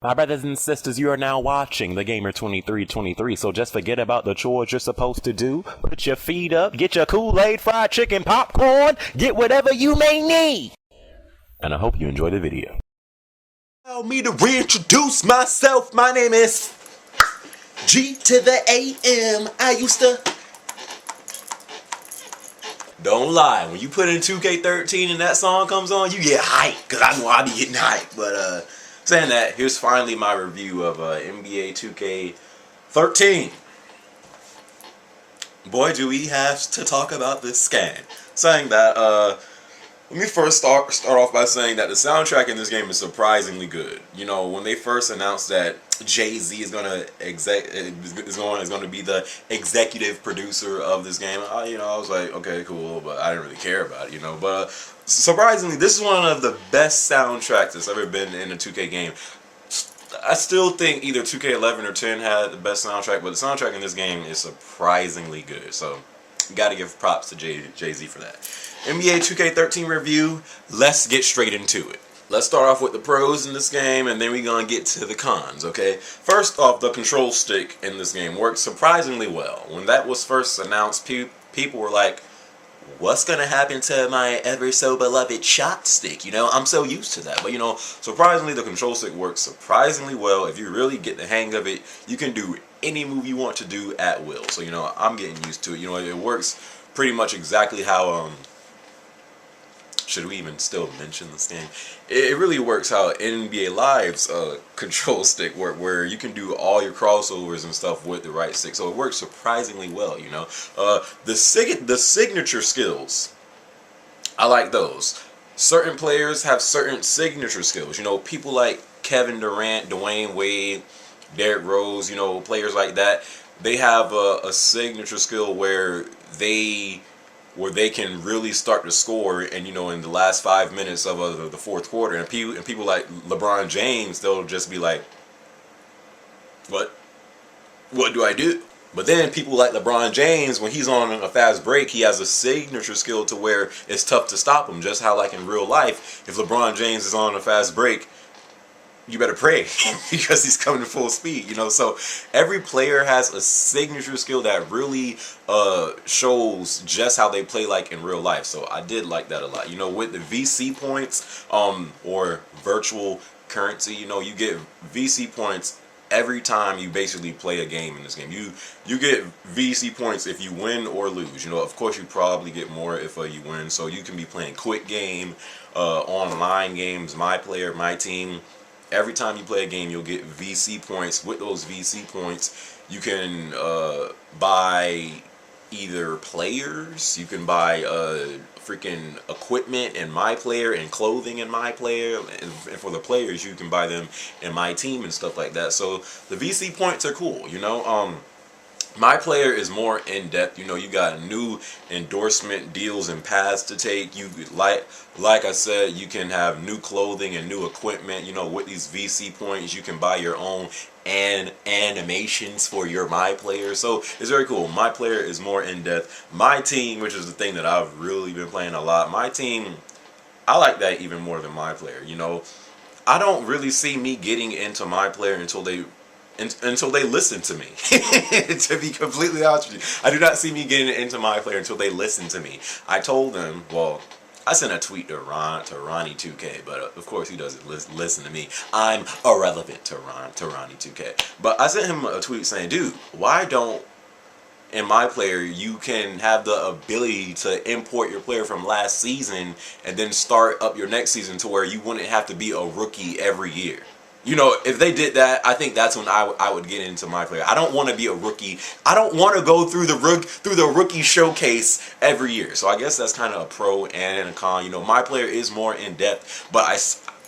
My brothers and sisters, you are now watching The Gamer 2323, so just forget about the chores you're supposed to do. Put your feet up, get your Kool-Aid, fried chicken, popcorn, get whatever you may need. And I hope you enjoy the video. Allow me to reintroduce myself. My name is G to the AM. I used to... Don't lie, when you put in 2K13 and that song comes on, you get hyped, because I know I be getting hyped. But saying that, here's finally my review of NBA 2K13. Boy, do we have to talk about this scan. Saying that, let me first start off by saying that the soundtrack in this game is surprisingly good. You know, when they first announced that Jay-Z is gonna be the executive producer of this game, I was like, okay, cool, but I didn't really care about it, you know. But surprisingly, this is one of the best soundtracks that's ever been in a 2K game. I still think either 2K11 or 10 had the best soundtrack, but the soundtrack in this game is surprisingly good. So, gotta give props to Jay-Z for that. NBA 2K13 review, let's get straight into it. Let's start off with the pros in this game, and then we're going to get to the cons, okay? First off, the control stick in this game works surprisingly well. When that was first announced, people were like, what's going to happen to my ever-so-beloved shot stick? You know, I'm so used to that. But, you know, surprisingly, the control stick works surprisingly well. If you really get the hang of it, you can do any move you want to do at will. So, you know, I'm getting used to it. You know, it works pretty much exactly how... should we even still mention this game? It really works how NBA Live's control stick work, where you can do all your crossovers and stuff with the right stick. So it works surprisingly well, you know. The signature skills, I like those. Certain players have certain signature skills. You know, people like Kevin Durant, Dwayne Wade, Derrick Rose, you know, players like that. They have a signature skill where they can really start to score, and you know, in the last 5 minutes of the fourth quarter, and people like LeBron James, they'll just be like, what do I do? But then people like LeBron James, when he's on a fast break, he has a signature skill to where it's tough to stop him. Just how, like in real life, if LeBron James is on a fast break, you better pray because he's coming full speed, you know. So every player has a signature skill that really shows just how they play like in real life. So I did like that a lot. You know, with the VC points or virtual currency, you know, you get VC points every time you basically play a game in this game. You get VC points if you win or lose. You know, of course you probably get more if you win. So you can be playing quick game, online games, my player, my team. Every time you play a game, you'll get VC points. With those VC points, you can buy either players, you can buy freaking equipment in my player and clothing in my player, and for the players, you can buy them in my team and stuff like that. So the VC points are cool, you know. My player is more in-depth. You know, you got new endorsement deals and paths to take. You like I said, you can have new clothing and new equipment. You know, with these VC points, you can buy your own and animations for your my player. So it's very cool. My player is more in-depth. My team, which is the thing that I've really been playing a lot, my team, I like that even more than my player. You know, I don't really see me getting into my player until they listen to me. To be completely honest with you, I do not see me getting into my player until they listen to me. I told them, well, I sent a tweet to Ronnie2K, but of course he doesn't listen to me. I'm irrelevant to Ronnie2K. But I sent him a tweet saying, dude, why don't in my player you can have the ability to import your player from last season and then start up your next season to where you wouldn't have to be a rookie every year? You know, if they did that, I think that's when I would get into my player. I don't want to be a rookie. I don't want to go through the rookie showcase every year. So I guess that's kind of a pro and a con. You know, my player is more in depth, but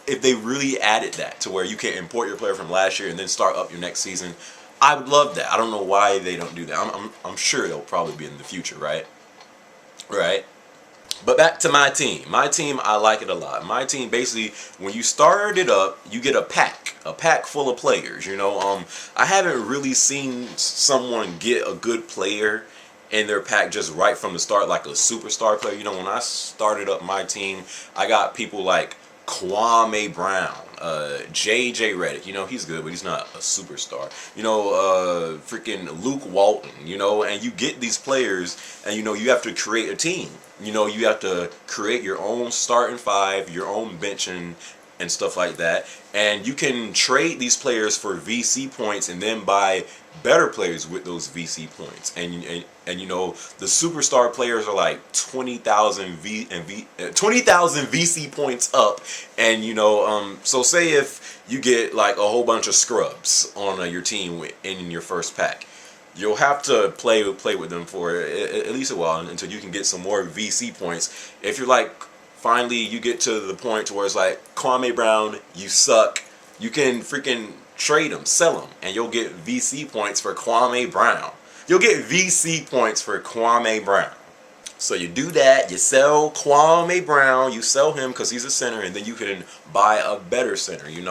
if they really added that to where you can import your player from last year and then start up your next season, I would love that. I don't know why they don't do that. I'm sure it'll probably be in the future, right? Right. But back to my team. My team, I like it a lot. My team, basically, when you start it up, you get a pack full of players. You know, I haven't really seen someone get a good player in their pack just right from the start, like a superstar player. You know, when I started up my team, I got people like Kwame Brown, JJ Redick, he's good, but he's not a superstar. Freaking Luke Walton, and you get these players, and you have to create a team. You have to create your own starting five, your own benching, and stuff like that. And you can trade these players for VC points and then buy better players with those VC points. And the superstar players are like 20,000 20,000 VC points up. And so say if you get like a whole bunch of scrubs on your team in your first pack, you'll have to play with them for at least a while until you can get some more VC points. If you're like, finally you get to the point to where it's like, Kwame Brown, you suck, you can freaking trade him, sell him, and you'll get VC points for Kwame Brown. You'll get VC points for Kwame Brown. So you do that, you sell Kwame Brown, you sell him because he's a center, and then you can buy a better center. You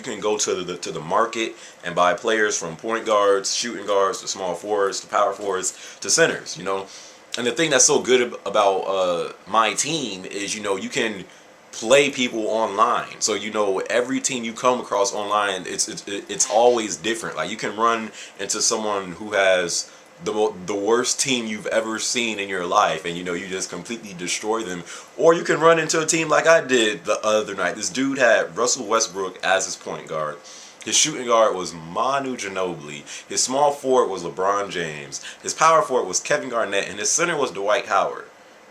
can go to the market and buy players from point guards, shooting guards, to small forwards, to power forwards, to centers. And the thing that's so good about my team is you can play people online. So every team you come across online, it's always different. Like you can run into someone who has the worst team you've ever seen in your life, and you just completely destroy them. Or you can run into a team like I did the other night. This dude had Russell Westbrook as his point guard. His shooting guard was Manu Ginobili. His small forward was LeBron James. His power forward was Kevin Garnett, and his center was Dwight Howard.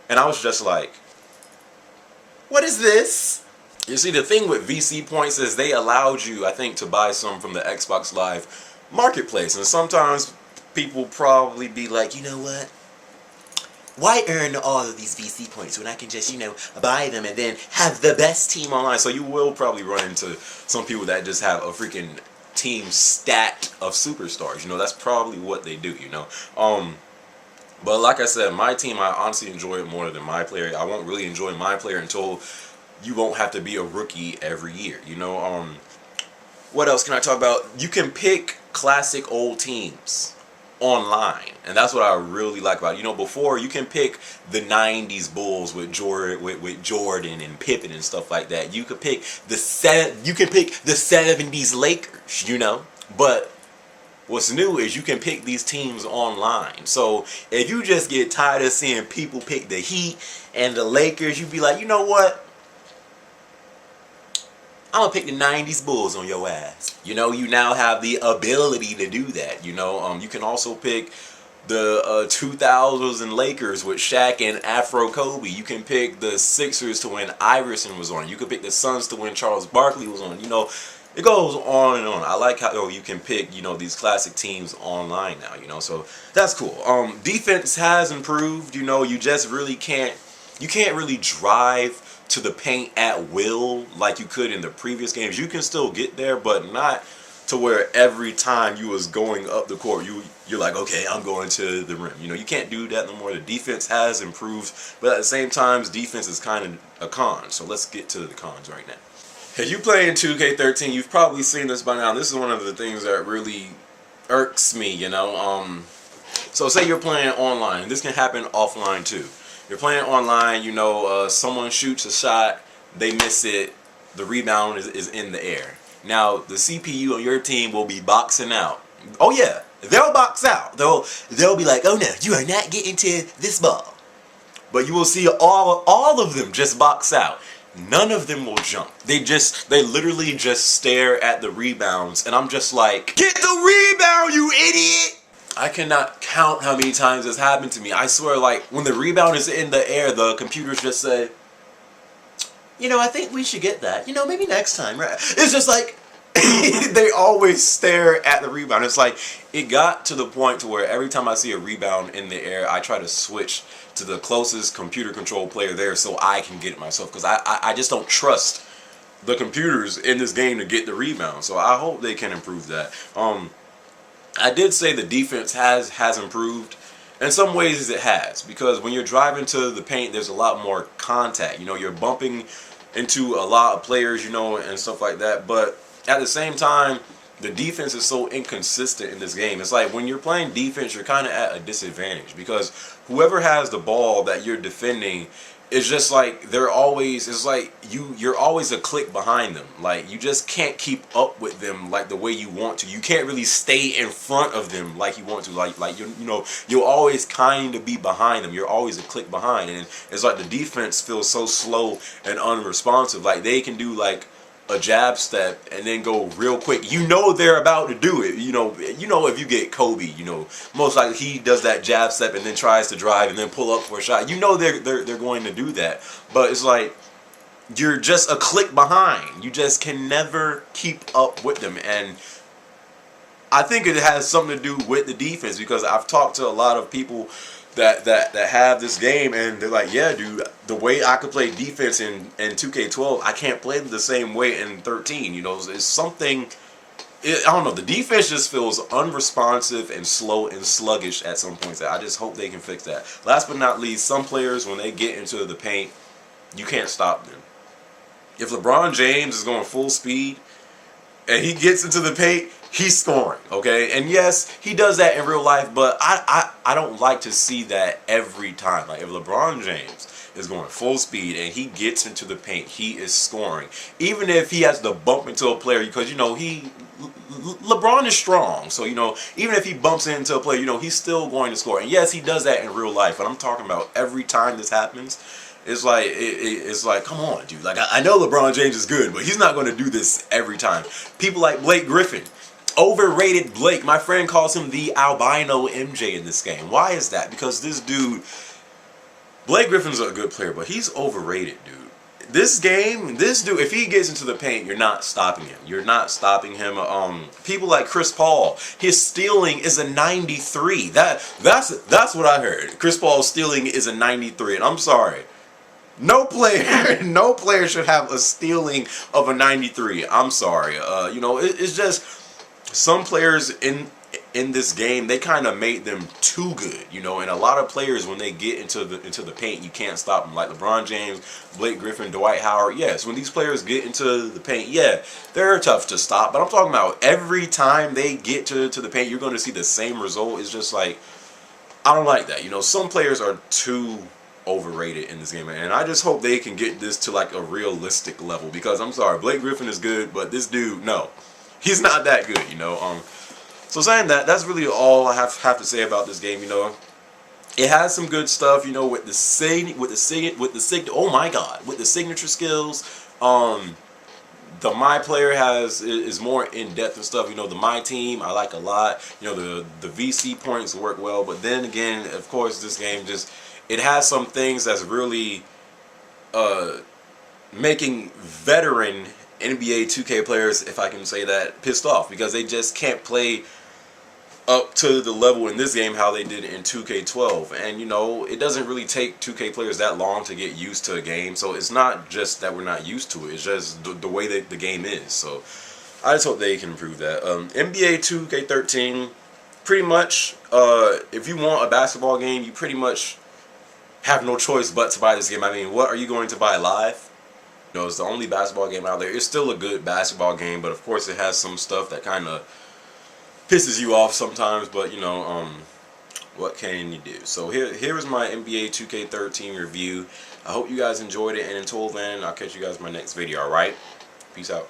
And I was just like, what is this? You see, the thing with VC points is they allowed you, I think, to buy some from the Xbox Live Marketplace. And sometimes people probably be like, you know what? Why earn all of these VC points when I can just, buy them and then have the best team online? So you will probably run into some people that just have a freaking team stacked of superstars. That's probably what they do, But like I said, my team, I honestly enjoy it more than my player. I won't really enjoy my player until you won't have to be a rookie every year, What else can I talk about? You can pick classic old teams online, and that's what I really like about it. Before, you can pick the 90s Bulls with Jordan and Pippen and stuff like that. You could pick the 70s Lakers, But what's new is you can pick these teams online. So if you just get tired of seeing people pick the Heat and the Lakers, you be like, you know what? I'm going to pick the 90s Bulls on your ass. You now have the ability to do that. You can also pick the 2000s and Lakers with Shaq and Afro Kobe. You can pick the Sixers to when Iverson was on. You can pick the Suns to when Charles Barkley was on. It goes on and on. I like how you can pick, these classic teams online now, so that's cool. Defense has improved, you just really can't really drive to the paint at will like you could in the previous games. You can still get there, but not to where every time you was going up the court, you're like, okay, I'm going to the rim. You can't do that no more. The defense has improved, but at the same time, defense is kind of a con. So let's get to the cons right now. If you play in 2K13, you've probably seen this by now. This is one of the things that really irks me, So say you're playing online. This can happen offline too. You're playing online, someone shoots a shot, they miss it, the rebound is in the air. Now, the CPU on your team will be boxing out. Oh yeah, they'll box out. They'll be like, oh no, you are not getting to this ball. But you will see all of them just box out. None of them will jump. They literally just stare at the rebounds, and I'm just like, get the rebound, you idiot! I cannot count how many times this happened to me. I swear, like, when the rebound is in the air, the computers just say, I think we should get that. Maybe next time, right? It's just like, they always stare at the rebound. It's like, it got to the point to where every time I see a rebound in the air, I try to switch to the closest computer controlled player there so I can get it myself. Because I just don't trust the computers in this game to get the rebound. So I hope they can improve that. I did say the defense has improved. In some ways it has, because when you're driving to the paint, there's a lot more contact. You're bumping into a lot of players, and stuff like that. But at the same time, the defense is so inconsistent in this game. It's like when you're playing defense, you're kind of at a disadvantage, because whoever has the ball that you're defending it's just like they're always, it's like you're always a click behind them. Like you just can't keep up with them like the way you want to. You can't really stay in front of them like you want to. Like you know, you'll always kind of be behind them. You're always a click behind, and it's like the defense feels so slow and unresponsive. Like they can do like a jab step and then go real quick. You know they're about to do it. You know if you get Kobe, you know most likely he does that jab step and then tries to drive and then pull up for a shot. You know they're going to do that. But it's like you're just a click behind. You just can never keep up with them, and I think it has something to do with the defense because I've talked to a lot of people that have this game, and they're like, yeah, dude, the way I could play defense in 2K12, I can't play the same way in 13. You know, it's something. I don't know. The defense just feels unresponsive and slow and sluggish at some points. I just hope they can fix that. Last but not least, some players when they get into the paint, you can't stop them. If LeBron James is going full speed and he gets into the paint, he's scoring, okay? And yes, he does that in real life, but I don't like to see that every time. Like if LeBron James is going full speed and he gets into the paint, he is scoring. Even if he has to bump into a player, because you know LeBron is strong, so you know even if he bumps into a player, you know he's still going to score. And yes, he does that in real life, but I'm talking about every time this happens. It's like it's like, come on, dude. Like I know LeBron James is good, but he's not going to do this every time. People like Blake Griffin. Overrated Blake. My friend calls him the albino MJ in this game. Why is that? Because this dude, Blake Griffin's a good player, but he's overrated, dude. This game, this dude, if he gets into the paint, you're not stopping him. You're not stopping him. People like Chris Paul, his stealing is a 93. That's what I heard. Chris Paul's stealing is a 93, and I'm sorry. No player should have a stealing of a 93. I'm sorry. You know, it's just some players in this game, they kind of made them too good, you know. And a lot of players, when they get into the paint, you can't stop them. Like LeBron James, Blake Griffin, Dwight Howard. Yes, when these players get into the paint, yeah, they're tough to stop. But I'm talking about every time they get to the paint, you're going to see the same result. It's just like, I don't like that. You know, some players are too overrated in this game, and I just hope they can get this to like a realistic level, because I'm sorry, Blake Griffin is good, but this dude, no, he's not that good, you know. So saying that, that's really all I have to say about this game. You know, it has some good stuff, you know, with the signature skills. The My Player is more in depth and stuff. You know, the My Team I like a lot. You know, the VC points work well, but then again, of course, this game just, it has some things that's really making veteran NBA 2K players, if I can say that, pissed off, because they just can't play up to the level in this game how they did in 2K12. And you know, it doesn't really take 2K players that long to get used to a game, so it's not just that we're not used to it, it's just the way that the game is. So I just hope they can improve that. NBA 2K13, pretty much, if you want a basketball game, you pretty much have no choice but to buy this game. I mean, what are you going to buy live? You know, it's the only basketball game out there. It's still a good basketball game, but of course it has some stuff that kind of pisses you off sometimes, but you know, what can you do? So here is my NBA 2K13 review. I hope you guys enjoyed it, and until then, I'll catch you guys in my next video, alright? Peace out.